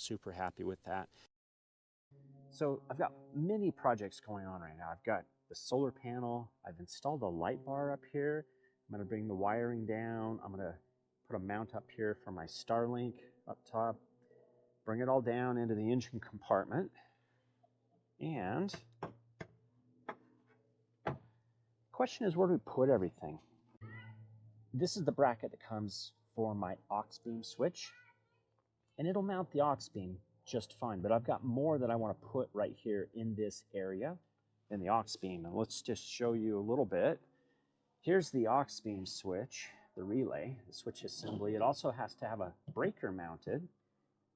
super happy with that. So I've got many projects going on right now. I've got the solar panel. I've installed a light bar up here. I'm going to bring the wiring down. I'm going to put a mount up here for my Starlink up top. Bring it all down into the engine compartment. And the question is, where do we put everything? This is the bracket that comes for my Auxbeam switch. And it'll mount the Auxbeam just fine. But I've got more that I want to put right here in this area in the Auxbeam. And let's just show you a little bit. Here's the Auxbeam switch, the relay, the switch assembly. It also has to have a breaker mounted,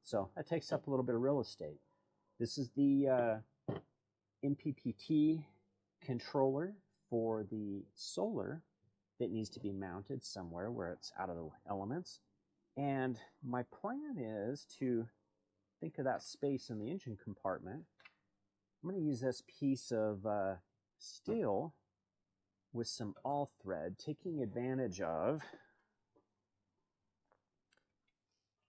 so that takes up a little bit of real estate. This is the MPPT controller for the solar that needs to be mounted somewhere where it's out of the elements. And my plan is to think of that space in the engine compartment. I'm going to use this piece of steel with some all thread, taking advantage of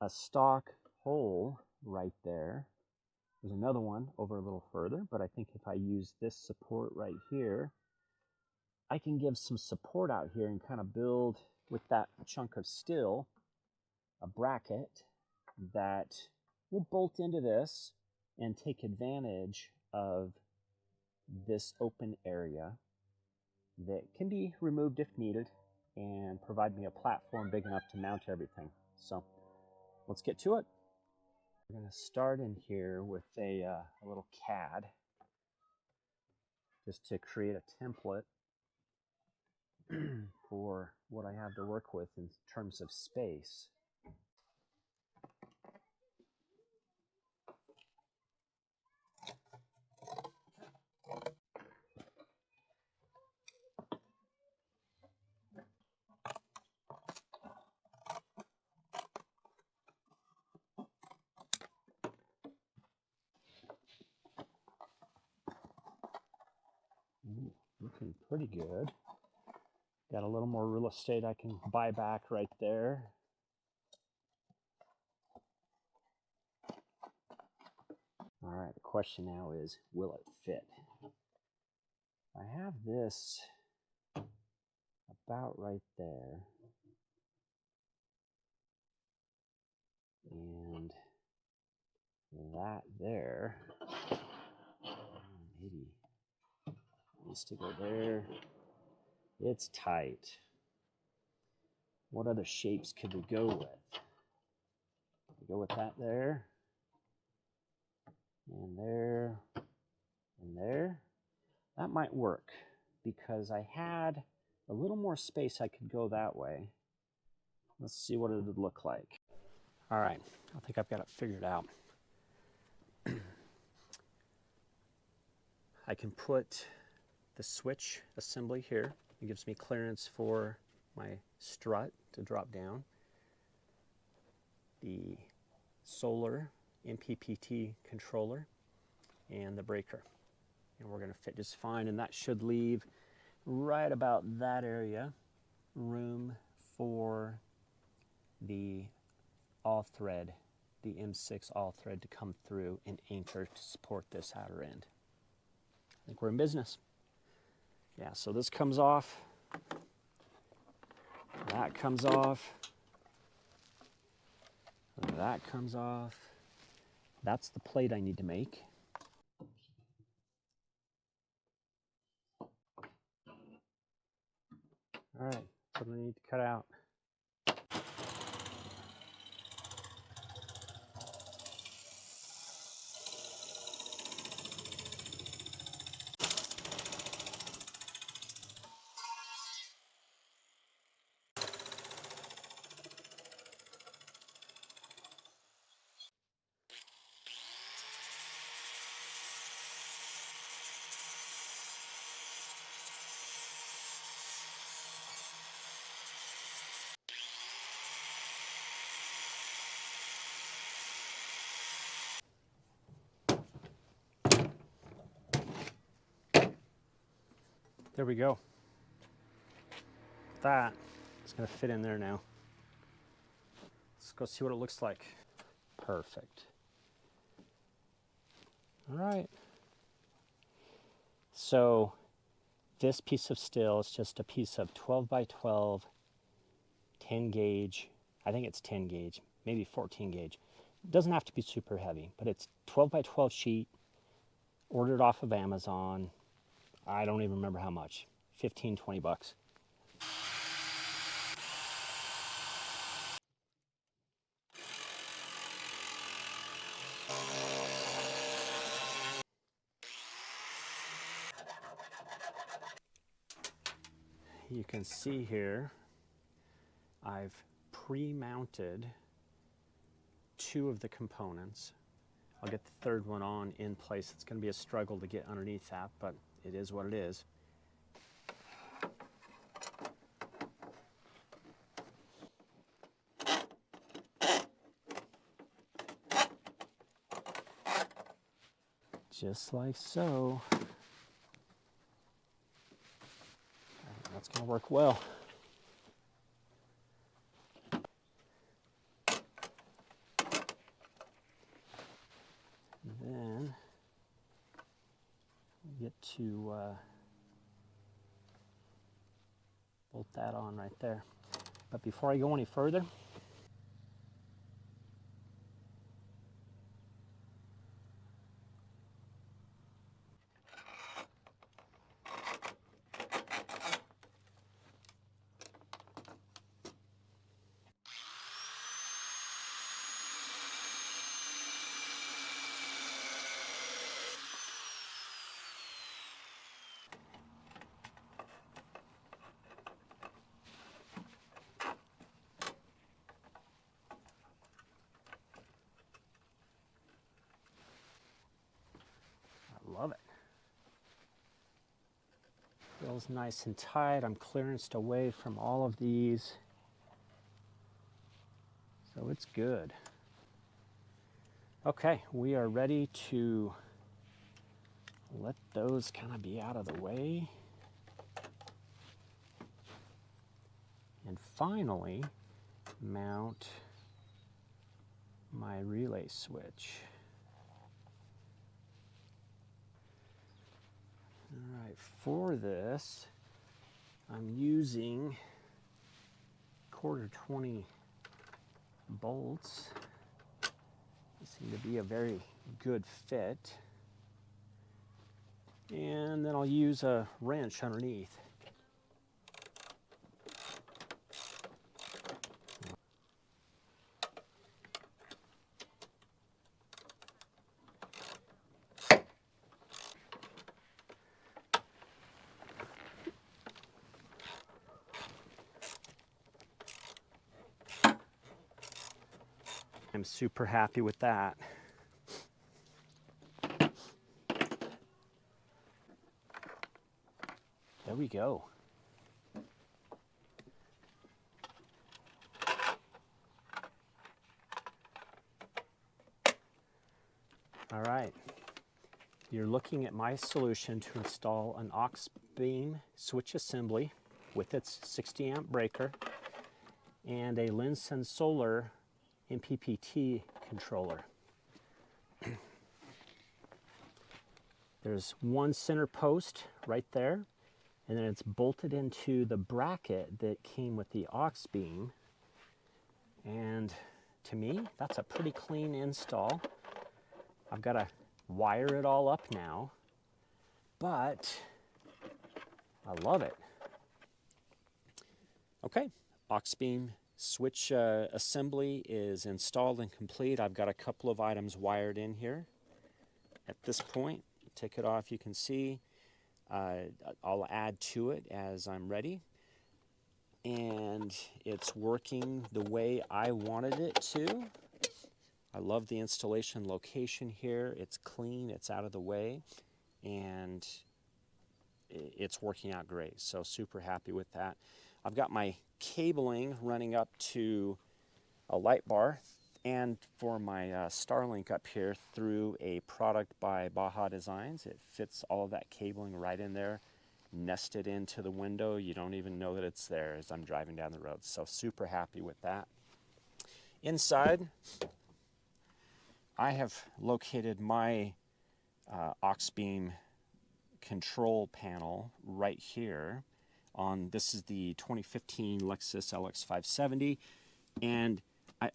a stock hole right there. There's another one over a little further, but I think if I use this support right here, I can give some support out here and kind of build with that chunk of steel a bracket that will bolt into this and take advantage of this open area that can be removed if needed and provide me a platform big enough to mount everything. So let's get to it. We're going to start in here with a little CAD just to create a template for what I have to work with in terms of space. Looking pretty good. Got a little more real estate I can buy back right there. All right, the question now is, will it fit? I have this about right there. And that there, maybe needs to go there. It's tight. What other shapes could we go with? We go with that there, and there, and there. That might work because I had a little more space I could go that way. Let's see what it would look like. All right, I think I've got it figured out. I can put the switch assembly here. It gives me clearance for my strut to drop down. The solar MPPT controller and the breaker. And we're going to fit just fine, and that should leave right about that area room for the all thread, the M6 all thread to come through and anchor to support this outer end. I think we're in business. Yeah, so this comes off, that comes off, that comes off. That's the plate I need to make. All right, so I need to cut out. There we go. That is going to fit in there now. Let's go see what it looks like. Perfect. All right. So this piece of steel is just a piece of 12 by 12, 10 gauge. I think it's 10 gauge, maybe 14 gauge. It doesn't have to be super heavy, but it's 12 by 12 sheet, ordered off of Amazon. I don't even remember how much, 15, 20 bucks. You can see here, I've pre-mounted 2 of the components. I'll get the 3rd one on in place. It's going to be a struggle to get underneath that, but it is what it is. Just like so. That's going to work well. Then we get to bolt that on right there. But before I go any further, I love it. Feels nice and tight. I'm clearanced away from all of these. So it's good. Okay, we are ready to let those kind of be out of the way. And finally, mount my relay switch. All right, for this, I'm using 1/4-20 bolts. They seem to be a very good fit. And then I'll use a wrench underneath. I'm super happy with that. There we go. All right. You're looking at my solution to install an Auxbeam switch assembly with its 60 amp breaker and a Linsen Solar MPPT controller. There's one center post right there, and then it's bolted into the bracket that came with the Auxbeam. And to me, that's a pretty clean install. I've got to wire it all up now, but I love it. Okay, Auxbeam switch assembly is installed and complete. I've got a couple of items wired in here. At this point, take it off, you can see. I'll add to it as I'm ready. And it's working the way I wanted it to. I love the installation location here. It's clean, it's out of the way, and it's working out great. So super happy with that. I've got my cabling running up to a light bar and for my Starlink up here through a product by Baja Designs. It fits all of that cabling right in there, nested into the window. You don't even know that it's there as I'm driving down the road. So super happy with that. Inside, I have located my Auxbeam control panel right here. This is the 2015 Lexus LX570, and I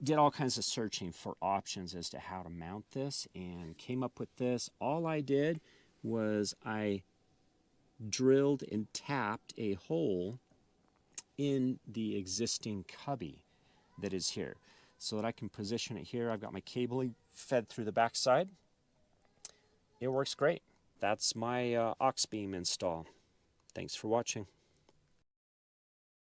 did all kinds of searching for options as to how to mount this and came up with this. All I did was I drilled and tapped a hole in the existing cubby that is here so that I can position it here. I've got my cabling fed through the backside. It works great. That's my Auxbeam install. Thanks for watching.